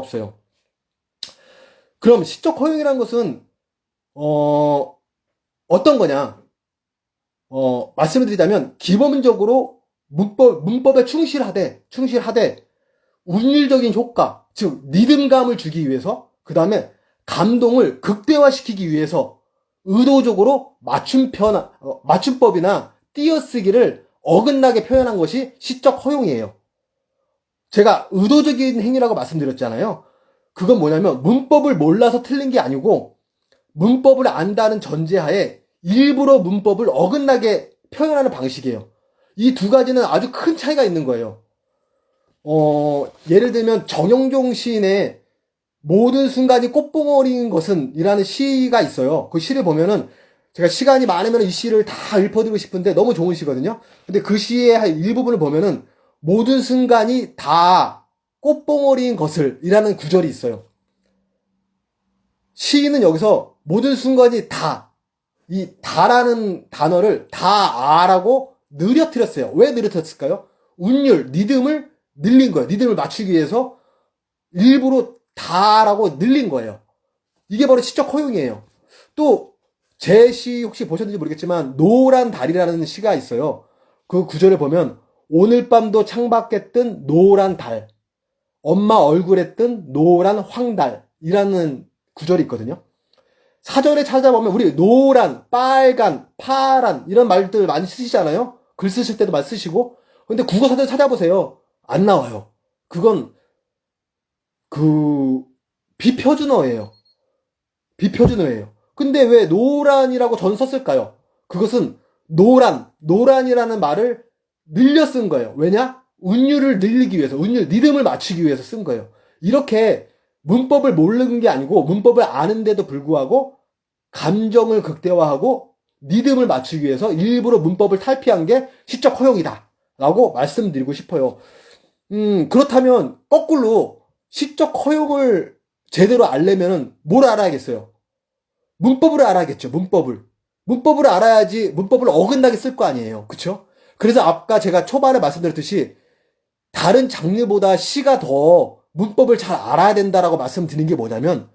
없어요. 그럼 시적 허용이라는 것은 어떤 거냐? 말씀을 드리자면 기본적으로 문법에 충실하되 운율적인 효과, 즉 리듬감을 주기 위해서, 그 다음에 감동을 극대화시키기 위해서 의도적으로 맞춤법이나 띄어쓰기를 어긋나게 표현한 것이 시적 허용이에요. 제가 의도적인 행위라고 말씀드렸잖아요. 그건 뭐냐면 문법을 몰라서 틀린 게 아니고 문법을 안다는 전제하에 일부러 문법을 어긋나게 표현하는 방식이에요. 이 두 가지는 아주 큰 차이가 있는 거예요. 예를 들면 정영종 시인의 모든 순간이 꽃봉오리인 것은 이라는 시가 있어요. 그 시를 보면은 제가 시간이 많으면 이 시를 다 읊어드리고 싶은데 너무 좋은 시거든요. 근데 그 시의 일부분을 보면은 모든 순간이 다 꽃봉오리인 것을 이라는 구절이 있어요. 시인은 여기서 모든 순간이 다, 이 다라는 단어를 다아라고 느려뜨렸어요. 왜 느려뜨렸을까요? 운율, 리듬을 늘린 거예요. 리듬을 맞추기 위해서 일부러 다라고 늘린 거예요. 이게 바로 시적 허용이에요. 또 제 시 혹시 보셨는지 모르겠지만 노란 달이라는 시가 있어요. 그 구절을 보면 오늘 밤도 창밖에 뜬 노란 달, 엄마 얼굴에 뜬 노란 황달이라는 구절이 있거든요. 사전에 찾아보면 우리 노란, 빨간, 파란 이런 말들 많이 쓰시잖아요. 글 쓰실 때도 많이 쓰시고. 근데 국어사전 찾아보세요. 안 나와요. 그건 비표준어예요. 비표준어예요. 근데 왜 노란이라고 전 썼을까요? 그것은 노란이라는 말을 늘려 쓴 거예요. 왜냐? 운율을 늘리기 위해서, 운율, 리듬을 맞추기 위해서 쓴 거예요. 이렇게 문법을 모르는 게 아니고 문법을 아는데도 불구하고 감정을 극대화하고 리듬을 맞추기 위해서 일부러 문법을 탈피한 게 시적 허용이다 라고 말씀드리고 싶어요. 그렇다면 거꾸로 시적 허용을 제대로 알려면 뭘 알아야겠어요? 문법을 알아야겠죠. 문법을 알아야지 문법을 어긋나게 쓸 거 아니에요. 그쵸? 그래서 아까 제가 초반에 말씀드렸듯이 다른 장르보다 시가 더 문법을 잘 알아야 된다라고 말씀드린 게 뭐냐면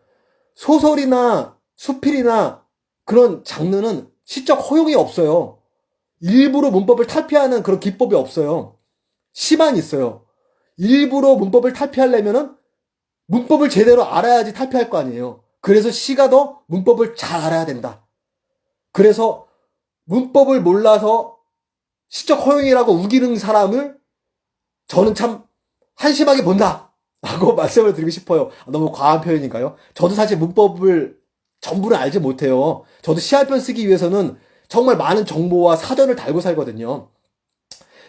소설이나 수필이나 그런 장르는 시적 허용이 없어요. 일부러 문법을 탈피하는 그런 기법이 없어요. 시만 있어요. 일부러 문법을 탈피하려면은 문법을 제대로 알아야지 탈피할 거 아니에요. 그래서 시가 더 문법을 잘 알아야 된다. 그래서 문법을 몰라서 시적 허용이라고 우기는 사람을 저는 참 한심하게 본다 라고 말씀을 드리고 싶어요. 너무 과한 표현인가요? 저도 사실 문법을 전부는 알지 못해요. 저도 시 한 편 쓰기 위해서는 정말 많은 정보와 사전을 달고 살거든요.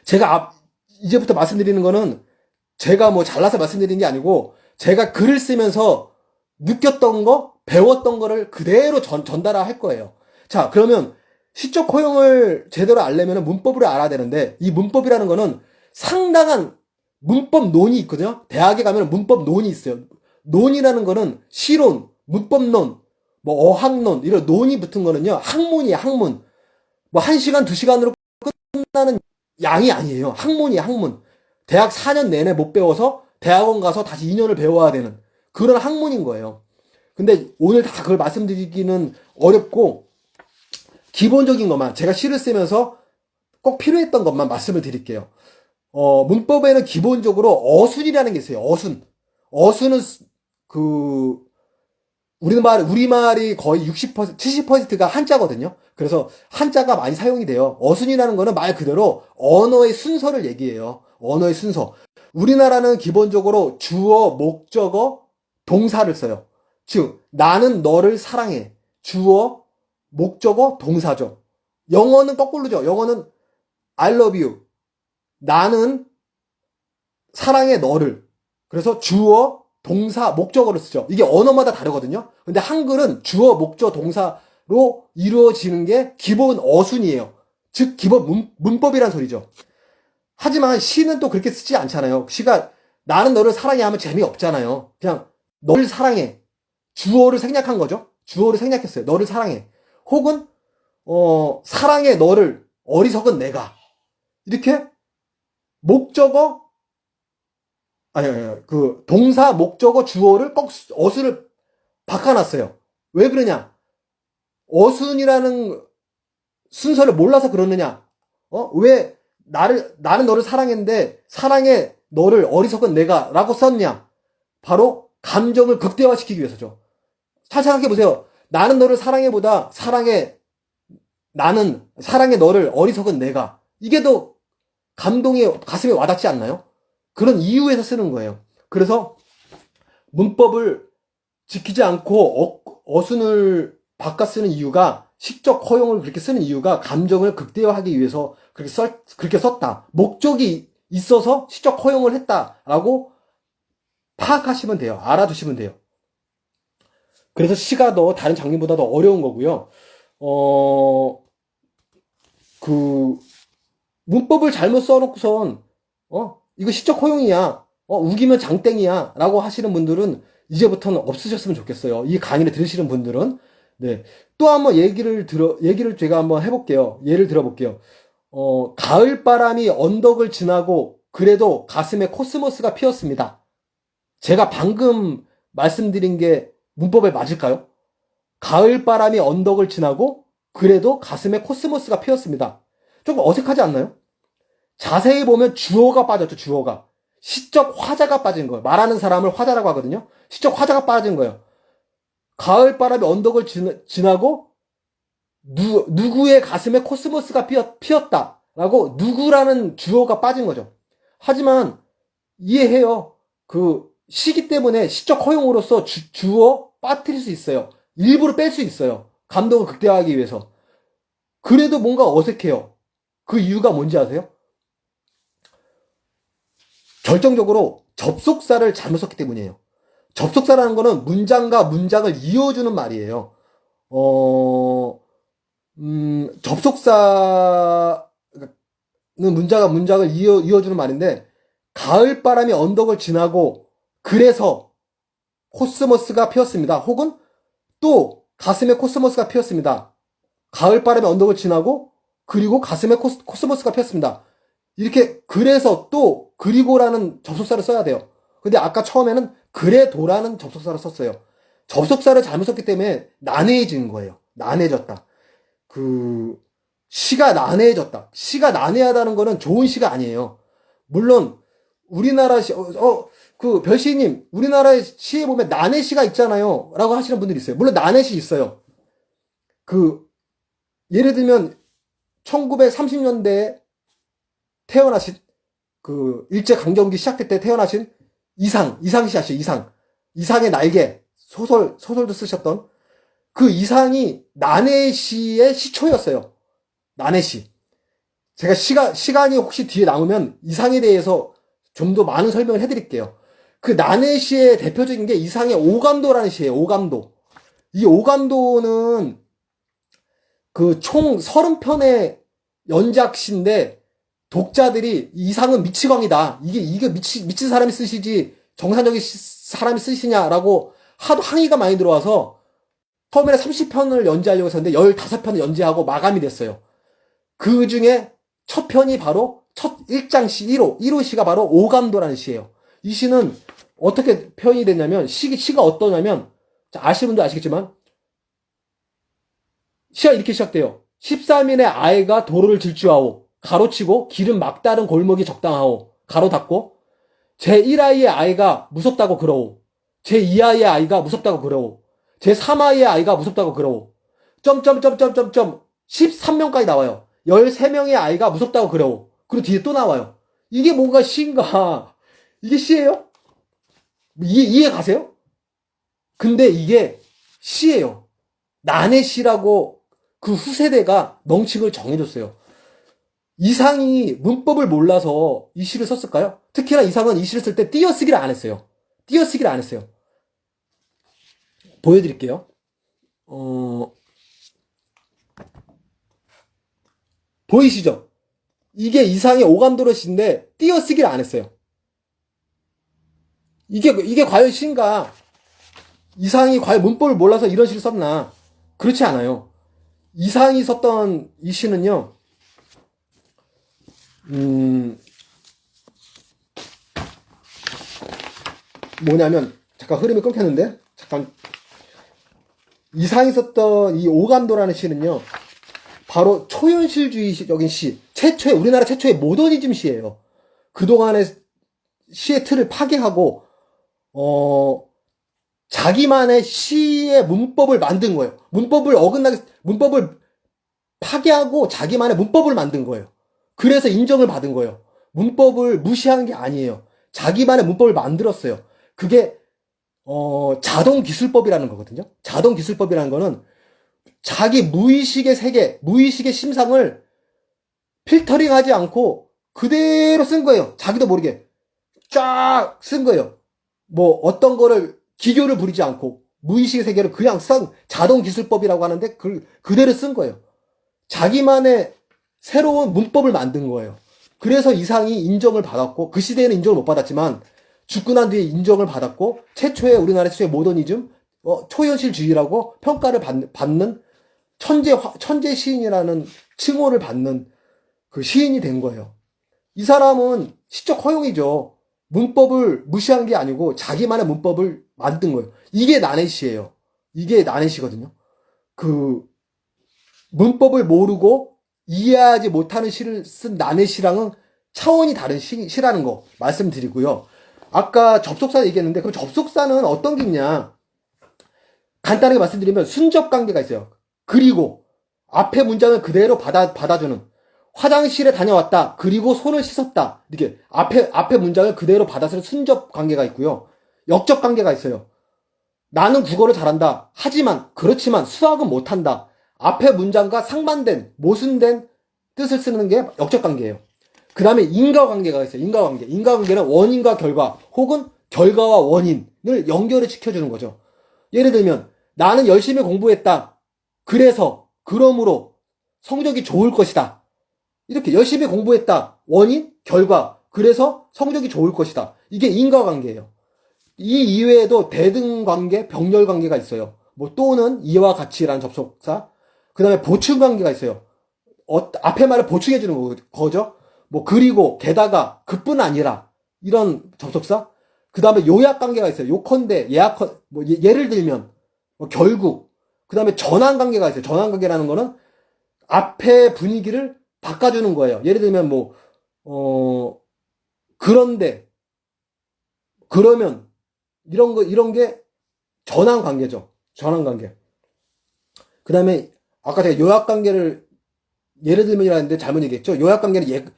제가 이제부터 말씀드리는 거는 제가 뭐 잘나서 말씀드리는 게 아니고 제가 글을 쓰면서 느꼈던 거, 배웠던 거를 그대로 전달할 거예요. 자, 그러면 시적 허용을 제대로 알려면 문법을 알아야 되는데 이 문법이라는 거는 상당한 문법 논이 있거든요. 대학에 가면 문법 논이 있어요. 논이라는 거는 시론, 문법론, 뭐 어학론 이런 논이 붙은 거는요. 학문이에요. 학문. 뭐 1시간, 2시간으로 끝나는 양이 아니에요. 학문이에요. 학문. 대학 4년 내내 못 배워서 대학원 가서 다시 2년을 배워야 되는 그런 학문인 거예요. 근데 오늘 다 그걸 말씀드리기는 어렵고 기본적인 것만 제가 시를 쓰면서 꼭 필요했던 것만 말씀을 드릴게요. 문법에는 기본적으로 어순이라는 게 있어요. 어순은 우리말이 거의 60%, 70%가 한자거든요. 그래서 한자가 많이 사용이 돼요. 어순이라는 거는 말 그대로 언어의 순서를 얘기해요. 언어의 순서. 우리나라는 기본적으로 주어, 목적어, 동사를 써요. 즉, 나는 너를 사랑해. 주어, 목적어, 동사죠. 영어는 거꾸로죠. 영어는 I love you. 나는 사랑해 너를. 그래서 주어, 동사, 목적어를 쓰죠. 이게 언어마다 다르거든요. 근데 한글은 주어, 목적, 동사로 이루어지는 게 기본 어순이에요. 즉, 기본 문법이란 소리죠. 하지만 시는 또 그렇게 쓰지 않잖아요. 시가 나는 너를 사랑해 하면 재미없잖아요. 그냥 너를 사랑해. 주어를 생략한 거죠. 주어를 생략했어요. 너를 사랑해. 혹은 사랑해 너를 어리석은 내가. 이렇게 목적어, 동사, 목적어, 동사. 이렇게 문법을 쓰는 거예요. 그래서 시는 또 그렇게 쓰지 않잖아요. 시가 나는 너를 사랑해 하면 재미없잖아요. 그냥 너를 사랑해. 주어를 생략한 거죠. 주어를 생략했어요. 너를 사랑해. 혹은 사랑해 너를 어리석은 내가. 이렇게 아니, 그 동사, 목적어, 주어를 꼭 어순을 바꿔놨어요. 왜 그러냐? 어순이라는 순서를 몰라서 그러느냐? 왜 나는 너를 사랑했는데 사랑해 너를 어리석은 내가라고 썼냐? 바로 감정을 극대화시키기 위해서죠. 잘 생각해 보세요. 나는 너를 사랑해보다 나는 사랑해 너를 어리석은 내가, 이게 더 감동이 가슴에 와닿지 않나요? 그런 이유에서 쓰는 거예요. 그래서 문법을 지키지 않고 어순을 바꿔 쓰는 이유가, 시적 허용을 그렇게 쓰는 이유가 감정을 극대화하기 위해서 그렇게 썼다. 목적이 있어서 시적 허용을 했다라고 파악하시면 돼요. 알아두시면 돼요. 그래서 시가 더 다른 장면보다 더 어려운 거고요. 그 문법을 잘못 써놓고선 이거 시적 허용이야, 우기면 장땡이야 라고 하시는 분들은 이제부터는 없으셨으면 좋겠어요. 이 강의를 들으시는 분들은. 네. 또 한번 얘기를 제가 한번 해볼게요. 예를 들어볼게요. 가을바람이 언덕을 지나고 그래도 가슴에 코스모스가 피었습니다. 제가 방금 말씀드린 게 문법에 맞을까요? 가을바람이 언덕을 지나고 그래도 가슴에 코스모스가 피었습니다. 조금 어색하지 않나요? 자세히 보면 주어가 빠졌죠, 주어가. 시적 화자가 빠진 거예요. 말하는 사람을 화자라고 하거든요. 시적 화자가 빠진 거예요. 가을바람이 언덕을 지나고 누구의 가슴에 코스모스가 피었다 라고 누구라는 주어가 빠진 거죠. 하지만 이해해요. 그 시기 때문에 시적 허용으로서 주어 빠뜨릴 수 있어요. 일부러 뺄 수 있어요. 감동을 극대화하기 위해서. 그래도 뭔가 어색해요. 그 이유가 뭔지 아세요? 결정적으로 접속사를 잘못 썼기 때문이에요. 접속사라는 거는 문장과 문장을 이어주는 말이에요. 접속사는 문장과 문장을 이어주는 말인데, 가을바람이 언덕을 지나고 그래서 코스모스가 피었습니다. 혹은 또 가슴에 코스모스가 피었습니다. 가을바람이 언덕을 지나고 그리고 가슴에 코스모스가 피었습니다. 이렇게 그래서 또 그리고라는 접속사를 써야 돼요. 근데 아까 처음에는 그래도라는 접속사를 썼어요. 접속사를 잘못 썼기 때문에 난해해지는 거예요. 난해해졌다. 시가 난해해졌다. 시가 난해하다는 거는 좋은 시가 아니에요. 물론 우리나라 시, 별시님, 우리나라의 시에 보면 난해시가 있잖아요 라고 하시는 분들이 있어요. 물론 난해시 있어요. 예를 들면 1930년대에 태어나신, 일제강점기 시작될 때 태어나신 이상시 아시죠? 이상의 날개, 소설도 쓰셨던 그 이상이 난해시의 시초였어요. 난해시. 제가 시간이 혹시 뒤에 남으면 이상에 대해서 좀 더 많은 설명을 해드릴게요. 그 난해시의 대표적인 게 이상의 오감도라는 시예요. 오감도. 이 오감도는 총 30편의 연작시인데, 독자들이 이상은 미치광이다. 이게 미친 사람이 쓰시지 정상적인 사람이 쓰시냐라고 하도 항의가 많이 들어와서 처음에는 30편을 연재하려고 했었는데 15편을 연재하고 마감이 됐어요. 그 중에 첫 편이 바로 첫 1장시 1호 시가 바로 오감도라는 시예요. 이 시는 어떻게 표현이 됐냐면, 시가 어떠냐면, 아시는 분도 아시겠지만 시가 이렇게 시작돼요. 13인의 아이가 도로를 질주하오. 가로치고 길은 막다른 골목이 적당하오. 가로 닫고 제1아이의 아이가 무섭다고 그러오. 제2아이의 아이가 무섭다고 그러오. 제3아이의 아이가 무섭다고 그러오. 점점점점점점 13명까지 나와요. 13명의 아이가 무섭다고 그러오. 그리고 뒤에 또 나와요. 이게 뭔가 시인가? 이게 시예요? 이해 가세요? 근데 이게 시예요. 난해시라고 그 후세대가 명칭을 정해줬어요. 이상이 문법을 몰라서 이 시를 썼을까요? 특히나 이상은 이 시를 쓸 때 띄어쓰기를 안 했어요. 보여드릴게요. 보이시죠? 이게 이상의 오감도로 시인데 띄어쓰기를 안 했어요. 이게 과연 시인가? 이상이 과연 문법을 몰라서 이런 시를 썼나? 그렇지 않아요. 이상이 썼던 이 시는요, 뭐냐면, 잠깐 흐름이 끊겼는데, 잠깐. 이상이 썼던 이 오감도라는 시는요, 바로 초현실주의적인 시, 우리나라 최초의 모더니즘 시예요. 그동안의 시의 틀을 파괴하고, 자기만의 시의 문법을 만든 거예요. 문법을 파괴하고 자기만의 문법을 만든 거예요. 그래서 인정을 받은 거예요. 문법을 무시한 게 아니에요. 자기만의 문법을 만들었어요. 그게 자동기술법이라는 거거든요. 자동기술법이라는 거는 자기 무의식의 세계, 무의식의 심상을 필터링하지 않고 그대로 쓴 거예요. 자기도 모르게 쫙 쓴 거예요. 뭐 어떤 거를 기교를 부리지 않고 무의식의 세계를 그냥 쓴 자동기술법이라고 하는데 그대로 쓴 거예요. 자기만의 새로운 문법을 만든 거예요. 그래서 이상이 인정을 받았고, 그 시대에는 인정을 못 받았지만 죽고 난 뒤에 인정을 받았고, 우리나라 최초의 모더니즘, 초현실주의라고 평가를 받는 천재 시인이라는 칭호를 받는 그 시인이 된 거예요. 이 사람은 시적 허용이죠. 문법을 무시한 게 아니고 자기만의 문법을 만든 거예요. 이게 나네시예요. 이게 나네시거든요. 그 문법을 모르고 이해하지 못하는 시를 쓴 나네시랑은 차원이 다른 시라는 거 말씀드리고요. 아까 접속사 얘기했는데 그럼 접속사는 어떤 게 있냐? 간단하게 말씀드리면 순접 관계가 있어요. 그리고 앞에 문장을 그대로 받아주는, 화장실에 다녀왔다. 그리고 손을 씻었다. 이렇게 앞에 문장을 그대로 받아서는 순접 관계가 있고요. 역접 관계가 있어요. 나는 국어를 잘한다. 그렇지만 수학은 못한다. 앞에 문장과 상반된, 모순된 뜻을 쓰는 게 역접 관계예요. 그 다음에 인과관계가 있어요. 인과관계는 원인과 결과, 혹은 결과와 원인을 연결을 시켜주는 거죠. 예를 들면, 나는 열심히 공부했다. 그러므로 성적이 좋을 것이다. 이렇게 열심히 공부했다. 원인, 결과. 그래서 성적이 좋을 것이다. 이게 인과관계예요. 이 이외에도 대등관계, 병렬관계가 있어요. 뭐 또는 이와 같이라는 접속사. 그 다음에 보충관계가 있어요. 앞에 말을 보충해주는 거죠. 뭐 그리고 게다가 그뿐 아니라 이런 접속사. 그 다음에 요약관계가 있어요. 요컨대, 예를 들면 뭐 결국. 그 다음에 전환관계가 있어요. 전환관계라는 거는 앞에 분위기를 바꿔주는 거예요. 예를 들면 그런데, 그러면 이런 게 전환관계죠. 전환관계. 그 다음에 아까 제가 요약관계를 예를 들면이라 했는데 잘못 얘기했죠. 요약관계는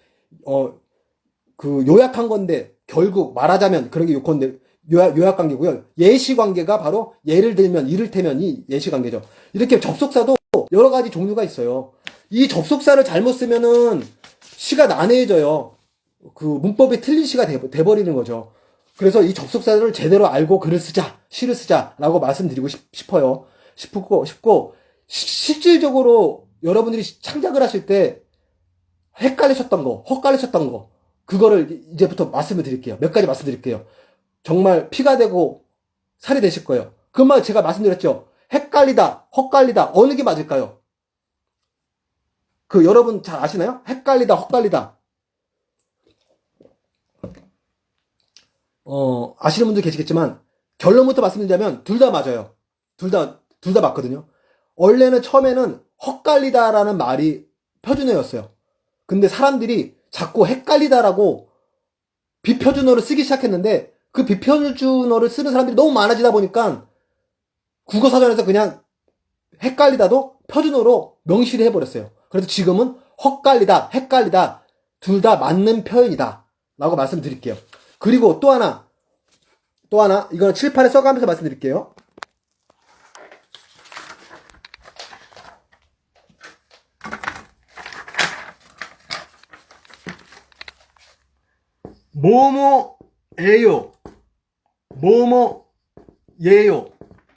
요약한 건데 결국 말하자면 그런 게 요건데 요약관계고요. 예시관계가 바로 예를 들면, 이를테면이 예시관계죠. 이렇게 접속사도 여러 가지 종류가 있어요. 이 접속사를 잘못 쓰면은 시가 난해해져요. 그 문법이 틀린 시가 돼버리는 거죠. 그래서 이 접속사를 제대로 알고 시를 쓰자라고 말씀드리고 싶고, 실질적으로 여러분들이 창작을 하실 때 헛갈리셨던 거, 그거를 이제부터 말씀을 드릴게요. 몇 가지 말씀드릴게요. 정말 피가 되고 살이 되실 거예요. 그만 제가 말씀드렸죠. 헷갈리다, 헛갈리다, 어느 게 맞을까요? 여러분 잘 아시나요? 헷갈리다, 헛갈리다. 아시는 분들 계시겠지만, 결론부터 말씀드리자면, 둘 다 맞아요. 둘 다 맞거든요. 원래는 처음에는 헛갈리다라는 말이 표준어였어요. 근데 사람들이 자꾸 헷갈리다라고 비표준어를 쓰기 시작했는데, 그 비표준어를 쓰는 사람들이 너무 많아지다 보니까, 국어사전에서 그냥 헷갈리다도 표준어로 명시를 해버렸어요. 그래서 지금은 헷갈리다, 둘 다 맞는 표현이다. 라고 말씀드릴게요. 그리고 또 하나, 이거는 칠판에 써가면서 말씀드릴게요. 뭐뭐예요, 뭐뭐예요.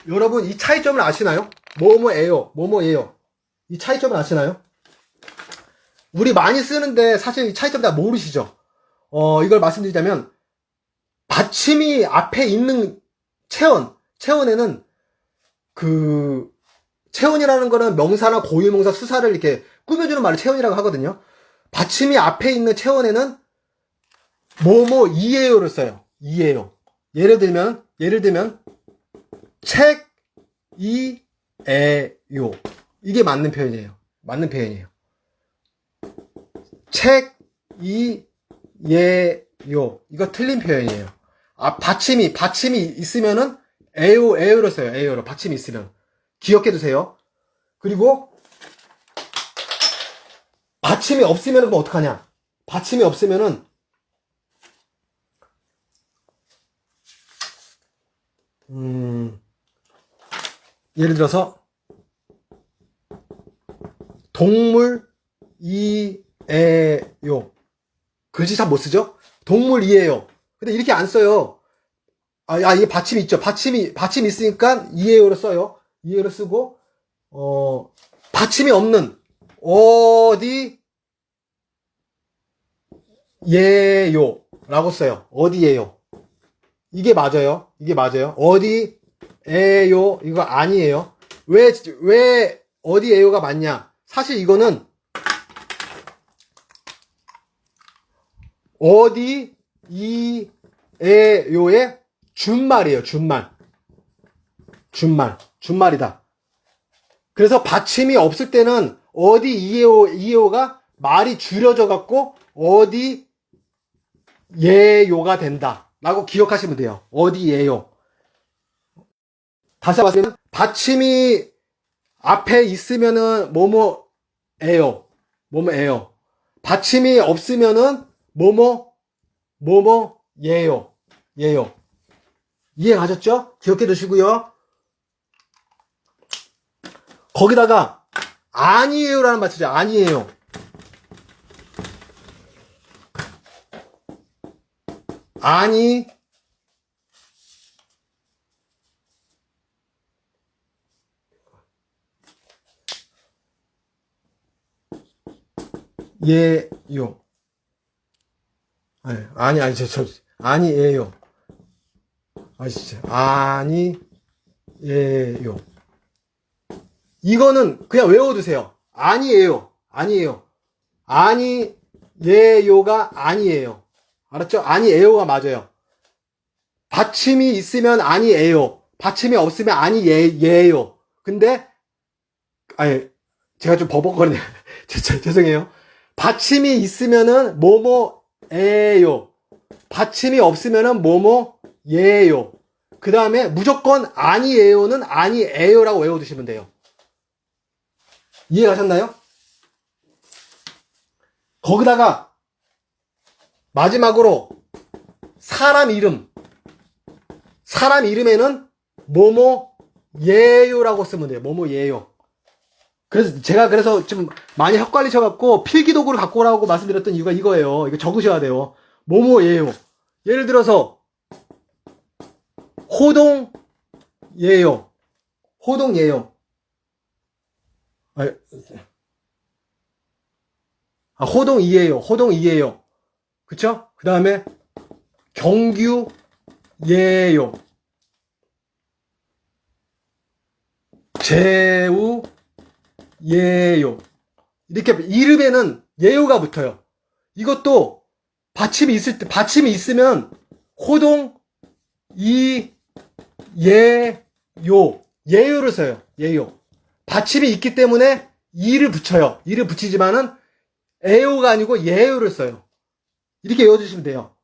여러분 이 차이점을 아시나요? 뭐뭐예요. 이 차이점을 아시나요? 우리 많이 쓰는데 사실 이 차이점 다 모르시죠? 이걸 말씀드리자면, 받침이 앞에 있는 체언에는 체언이라는 거는 명사나 고유명사, 수사를 이렇게 꾸며주는 말을 체언이라고 하거든요. 받침이 앞에 있는 체언에는 뭐뭐이에요를 써요. 이에요. 예를 들면 책, 이, 에, 요. 이게 맞는 표현이에요. 책, 이, 예, 요. 이거 틀린 표현이에요. 받침이 있으면은 에요로 써요. 에요로. 받침이 있으면. 기억해 두세요. 그리고 받침이 없으면은 그럼 어떡하냐? 받침이 없으면은 예를 들어서 동물 이에요. 글씨 잘 못 쓰죠? 동물 이에요. 근데 이렇게 안 써요. 이게 받침이 있죠. 받침이 있으니까 이에요로 써요. 이에요로 쓰고 받침이 없는 어디 예요 라고 써요. 어디예요. 이게 맞아요. 어디에요 이거 아니에요. 왜 어디에요가 맞냐? 사실 이거는 어디이에요의 준말이에요. 준말이다. 그래서 받침이 없을 때는 이에요가 말이 줄여져 갖고 어디예요가 된다 라고 기억하시면 돼요. 어디예요. 다시 한번 말씀드리면 받침이 앞에 있으면은 뭐뭐예요. 받침이 없으면은 예요. 이해 가셨죠? 기억해 두시고요. 거기다가 아니에요라는 말 쓰죠. 아니에요. 예요. 아니에요. 진짜. 아니에요. 이거는 그냥 외워두세요. 아니에요. 아니에요가 아니에요. 알았죠? 아니에요가 맞아요. 받침이 있으면 아니에요. 받침이 없으면 아니예요. 근데 제가 좀 버벅거리네요. 죄송해요. 받침이 있으면은 뭐뭐예요. 받침이 없으면은 뭐뭐예요. 그 다음에 무조건 아니에요는 아니에요라고 외워두시면 돼요. 이해가셨나요? 거기다가 마지막으로 사람 이름에는 뭐뭐예요라고 쓰면 돼요. 뭐뭐예요. 그래서 좀 많이 헷갈리셔갖고 필기도구를 갖고 오라고 말씀드렸던 이유가 이거예요. 이거 적으셔야 돼요. 뭐뭐예요. 예를 들어서 호동예요. 호동이에요. 그쵸? 그 다음에 경규예요. 재우예요. 이렇게 이름에는 예요가 붙어요. 이것도 받침이 있으면 호동 예요를 써요. 예요. 받침이 있기 때문에 이를 붙여요. 이를 붙이지만은 에요가 아니고 예요를 써요. 이렇게 외워주시면 돼요.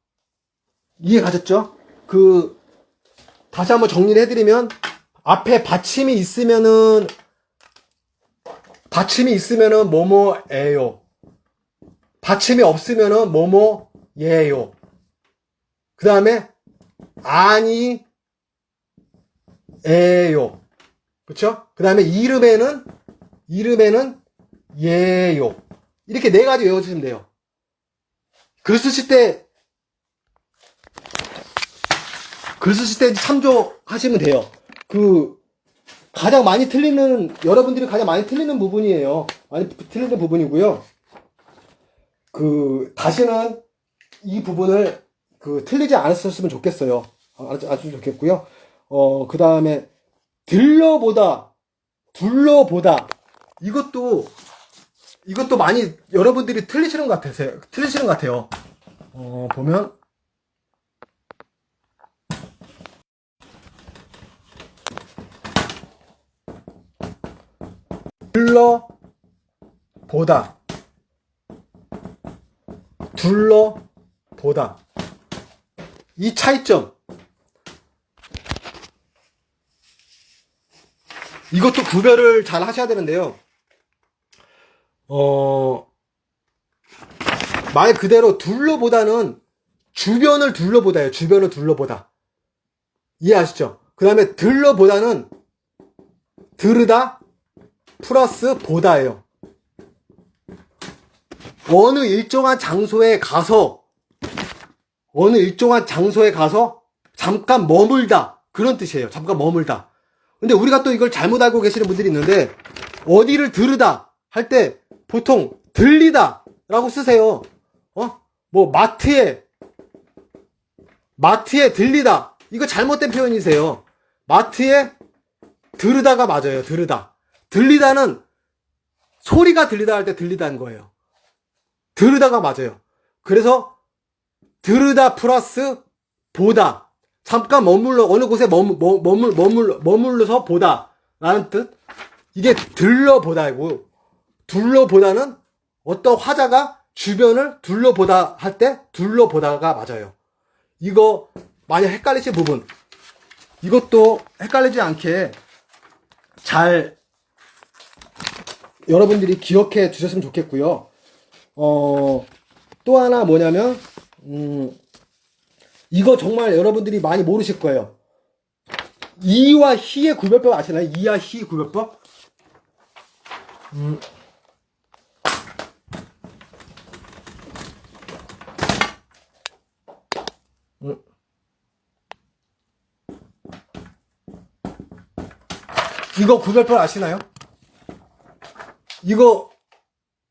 이해 가셨죠? 다시 한번 정리를 해드리면, 앞에 받침이 있으면은 뭐뭐예요. 받침이 없으면은 뭐뭐예요. 그 다음에 아니에요. 그쵸? 그 다음에 이름에는 예요. 이렇게 4가지 외워주시면 돼요. 글 쓰실 때 참조하시면 돼요. 여러분들이 가장 많이 틀리는 부분이에요. 많이 틀리는 부분이고요. 다시는 이 부분을 틀리지 않았으면 좋겠어요. 아주 좋겠고요. 그 다음에 둘러보다 이것도 많이 여러분들이 틀리시는 것 같아요. 보면 둘러보다. 둘러보다. 이 차이점. 이것도 구별을 잘 하셔야 되는데요. 말 그대로 둘러보다는 주변을 둘러보다예요. 주변을 둘러보다. 이해하시죠? 그 다음에 들러보다는 들으다 플러스 보다예요. 어느 일정한 장소에 가서 잠깐 머물다. 그런 뜻이에요. 잠깐 머물다. 근데 우리가 또 이걸 잘못 알고 계시는 분들이 있는데, 어디를 들으다 할 때 보통 들리다 라고 쓰세요. 뭐 마트에 들리다. 이거 잘못된 표현이세요. 마트에 들으다가 맞아요. 들으다. 들리다는 소리가 들리다 할 때 들리다는 거예요. 들으다가 맞아요. 그래서 들으다 플러스 보다. 잠깐 어느 곳에 머물러서 보다 라는 뜻. 이게 들러보다이고, 둘러보다는 어떤 화자가 주변을 둘러보다 할 때 둘러보다가 맞아요. 이거 만약 헷갈리실 부분, 이것도 헷갈리지 않게 잘 여러분들이 기억해 주셨으면 좋겠고요. 또 하나 뭐냐면, 이거 정말 여러분들이 많이 모르실 거예요. 이와 히의 구별법 아시나요? 이와 히 구별법? 이거 구별법 아시나요? 이거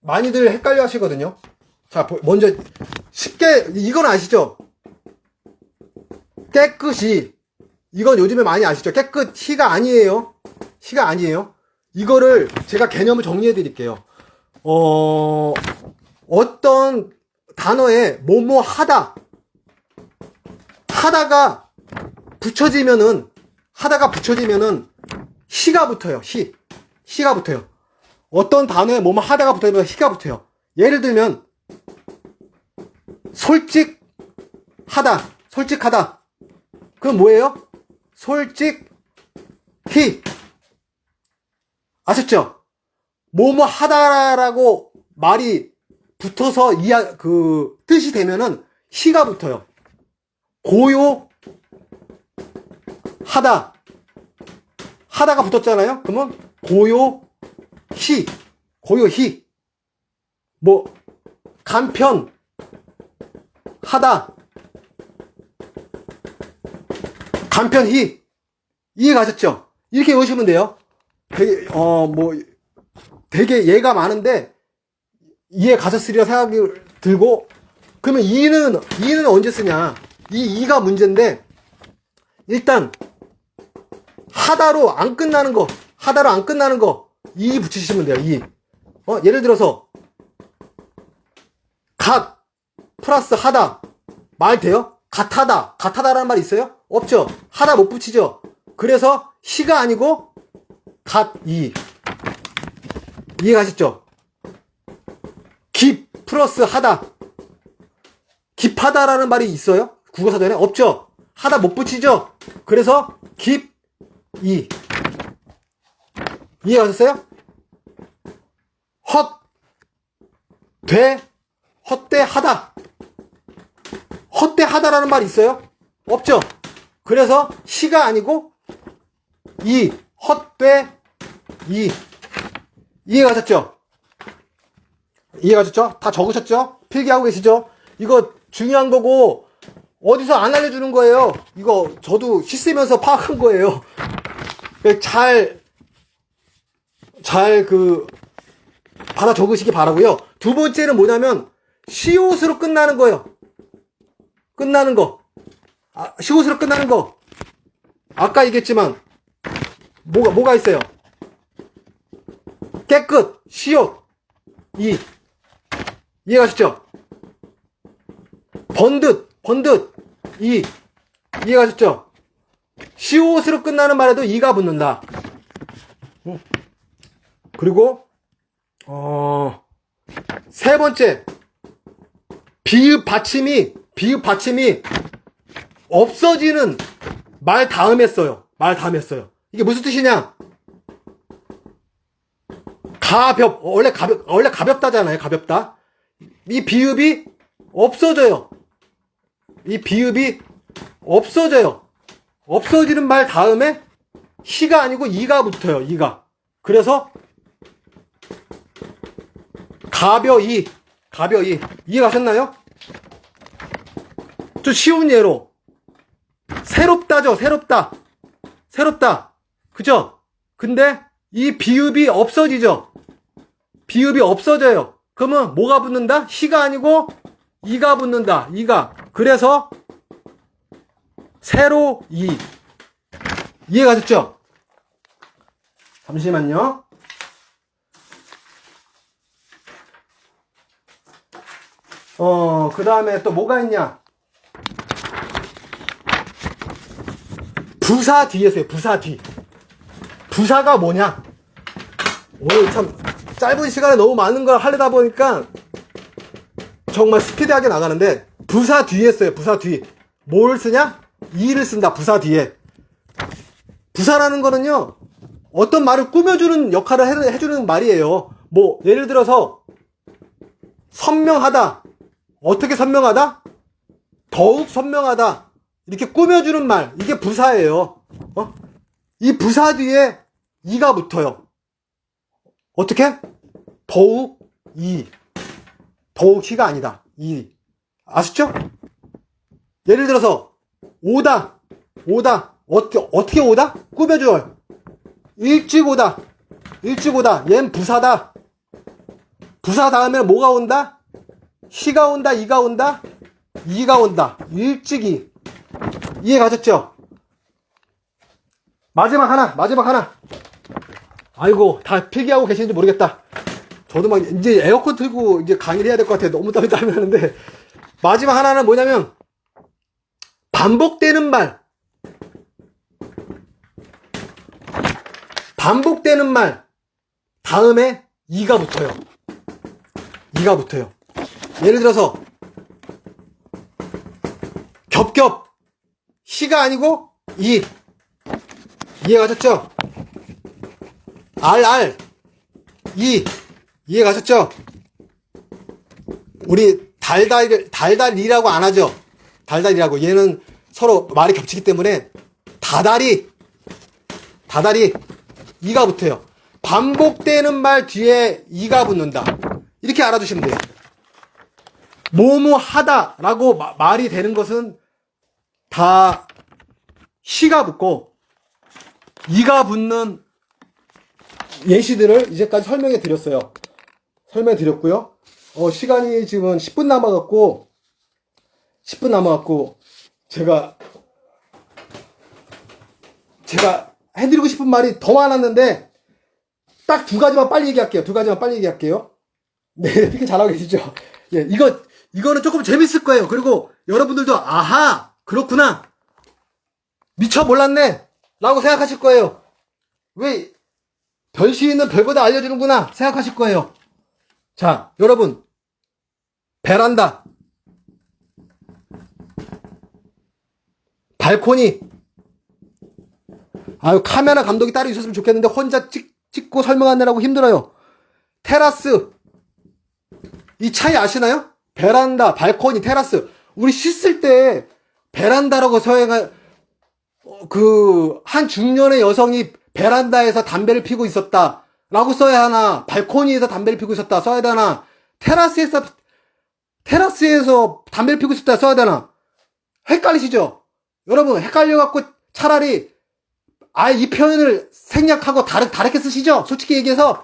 많이들 헷갈려 하시거든요. 자, 먼저 쉽게 이건 아시죠? 깨끗이. 이건 요즘에 많이 아시죠? 깨끗히가 아니에요. 히가 아니에요. 이거를 제가 개념을 정리해 드릴게요. 어떤 단어에 뭐뭐 하다가 붙여지면은 히가 붙어요. 히가 붙어요. 어떤 단어에 뭐뭐 하다가 붙어지면 히가 붙어요. 예를 들면 솔직하다. 그럼 뭐예요? 솔직히. 아셨죠? 뭐뭐 하다라고 말이 붙어서 뜻이 되면은 히가 붙어요. 하다가 붙었잖아요? 그러면 고요히. 뭐 간편하다. 간편히. 이해 가셨죠? 이렇게 외우시면 돼요. 되게 예가 많은데 이해 가셨으리라 생각이 들고, 그러면 이는 언제 쓰냐? 이가 문제인데, 일단 하다로 안 끝나는 거, 이 붙이시면 돼요. 이. 예를 들어서 갓 플러스 하다 말 돼요? 같하다라는 말 있어요? 없죠. 하다 못 붙이죠. 그래서 시가 아니고 갓이. 이해 가셨죠? 깁 플러스 하다. 깁하다라는 말이 있어요? 국어사전에? 없죠. 하다 못 붙이죠. 그래서 깁이. 이해 가셨어요? 헛되하다. 헛되하다라는 말이 있어요? 없죠. 그래서 시가 아니고 헛되이. 이해 가셨죠? 다 적으셨죠? 필기하고 계시죠? 이거 중요한 거고, 어디서 안 알려주는 거예요. 이거 저도 씻으면서 파악한 거예요. 잘 받아 적으시기 바라고요. 두 번째는 뭐냐면 시옷으로 끝나는 거예요. 시옷으로 끝나는 거. 아까 얘기했지만 뭐가 있어요? 깨끗, 시옷, 이해 가셨죠? 번듯, 이해 가셨죠? 시옷으로 끝나는 말에도 이가 붙는다. 그리고 세 번째, 비읍 받침이 없어지는 말 다음에 써요. 이게 무슨 뜻이냐? 원래 가볍다잖아요. 가볍다. 이 비읍이 없어져요. 없어지는 말 다음에 시가 아니고 이가 붙어요. 이가. 그래서 가벼이. 이해가셨나요? 좀 쉬운 예로 새롭다죠. 새롭다. 그죠? 근데 이 비읍이 없어져요. 그러면 뭐가 붙는다? 시가 아니고 이가 붙는다. 이가. 그래서 새로이. 이해가셨죠? 잠시만요. 그 다음에 또 뭐가 있냐? 부사 뒤에 써요. 부사 뒤. 부사가 뭐냐? 오늘 참 짧은 시간에 너무 많은 걸 하려다 보니까 정말 스피드하게 나가는데, 부사 뒤에 써요. 부사 뒤. 뭘 쓰냐? 이를 쓴다. 부사 뒤에. 부사라는 거는요, 어떤 말을 꾸며주는 역할을 해주는 말이에요. 뭐 예를 들어서 선명하다. 어떻게 선명하다? 더욱 선명하다. 이렇게 꾸며주는 말. 이게 부사예요. 이 부사 뒤에 이가 붙어요. 어떻게? 더욱 이. 더욱 시가 아니다. 이. 아시죠? 예를 들어서 오다. 어떻게 오다? 꾸며줘요. 일찍 오다. 얜 부사다. 부사 다음에 뭐가 온다? 시가 온다. 이가 온다. 이가 온다. 일찍이. 이해 가셨죠? 마지막 하나. 아이고, 다 필기하고 계시는지 모르겠다. 저도 막 이제 에어컨 틀고 이제 강의를 해야 될 것 같아요. 너무 땀이 나는데. 마지막 하나는 뭐냐면, 반복되는 말 다음에 이가 붙어요. 예를 들어서 겹겹. 시가 아니고 이. 이해가셨죠? 알. 이. 이해가셨죠? 우리 달달이라고 안 하죠? 달달이라고. 얘는 서로 말이 겹치기 때문에 다다리. 이가 붙어요. 반복되는 말 뒤에 이가 붙는다. 이렇게 알아두시면 돼요. 뭐뭐 하다라고 말이 되는 것은 다 시가 붙고 이가 붙는 예시들을 이제까지 설명해 드렸어요. 시간이 지금 10분 남아갖고 제가 해드리고 싶은 말이 더 많았는데 딱 두 가지만 빨리 얘기할게요. 네, 이렇게 잘하고 계시죠? 예, 이거는 조금 재밌을 거예요. 그리고 여러분들도 아하, 그렇구나, 미처 몰랐네 라고 생각하실 거예요. 왜 별시인은 별거 다 알려주는구나 생각하실 거예요. 자, 여러분, 베란다, 발코니. 아유, 카메라 감독이 따로 있었으면 좋겠는데 혼자 찍고 설명하느라고 힘들어요. 테라스. 이 차이 아시나요? 베란다, 발코니, 테라스. 우리 씻을 때 베란다라고 써야, 한 중년의 여성이 베란다에서 담배를 피고 있었다 라고 써야 하나, 발코니에서 담배를 피고 있었다 써야 되나, 테라스에서 담배를 피고 있었다 써야 되나? 헷갈리시죠? 여러분, 헷갈려갖고 차라리 아예 이 표현을 생략하고 다르게 쓰시죠? 솔직히 얘기해서.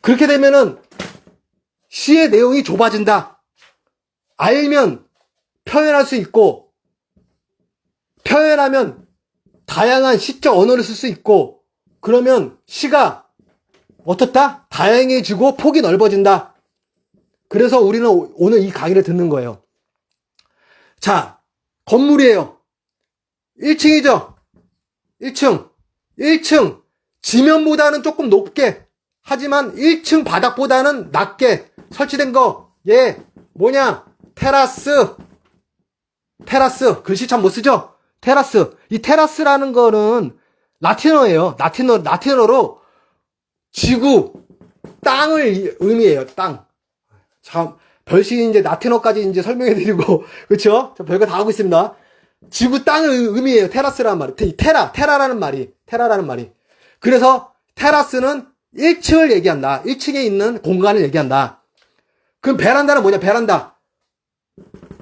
그렇게 되면은 시의 내용이 좁아진다. 알면 표현할 수 있고, 표현하면 다양한 시적 언어를 쓸 수 있고, 그러면 시가 어떻다? 다양해지고 폭이 넓어진다. 그래서 우리는 오늘 이 강의를 듣는 거예요. 자, 건물이에요. 1층이죠? 1층. 지면보다는 조금 높게, 하지만 1층 바닥보다는 낮게 설치된 거, 예, 뭐냐? 테라스. 글씨 참 못 쓰죠? 테라스. 이 테라스라는 거는 라틴어예요. 라틴어로 지구, 땅을 의미해요. 땅. 참, 별시 이제 라틴어까지 이제 설명해드리고, 그쵸? 저 별거 다 하고 있습니다. 지구, 땅을 의미해요. 테라스라는 말이. 테라라는 말이. 그래서 테라스는 1층을 얘기한다. 1층에 있는 공간을 얘기한다. 그럼 베란다는 뭐냐? 베란다.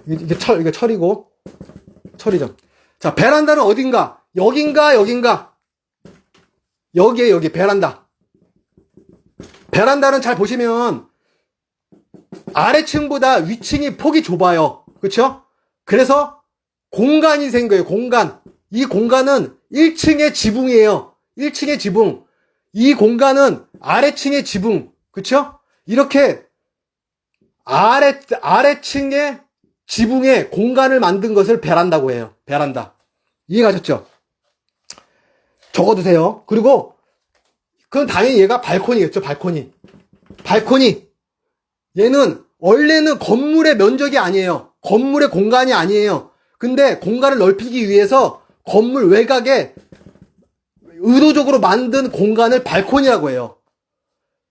이게 철이고, 철이죠. 자, 베란다는 어딘가? 여긴가? 여기에 여기 베란다. 베란다는 잘 보시면 아래층보다 위층이 폭이 좁아요. 그렇죠? 그래서 공간이 생겨요. 공간. 이 공간은 1층의 지붕이에요. 1층의 지붕. 이 공간은 아래층의 지붕. 그렇죠? 이렇게 아래층의 지붕에 공간을 만든 것을 베란다고 해요. 베란다. 이해가셨죠? 적어두세요. 그리고 그럼 당연히 얘가 발코니겠죠. 발코니. 얘는 원래는 건물의 면적이 아니에요. 건물의 공간이 아니에요. 근데 공간을 넓히기 위해서 건물 외곽에 의도적으로 만든 공간을 발코니라고 해요.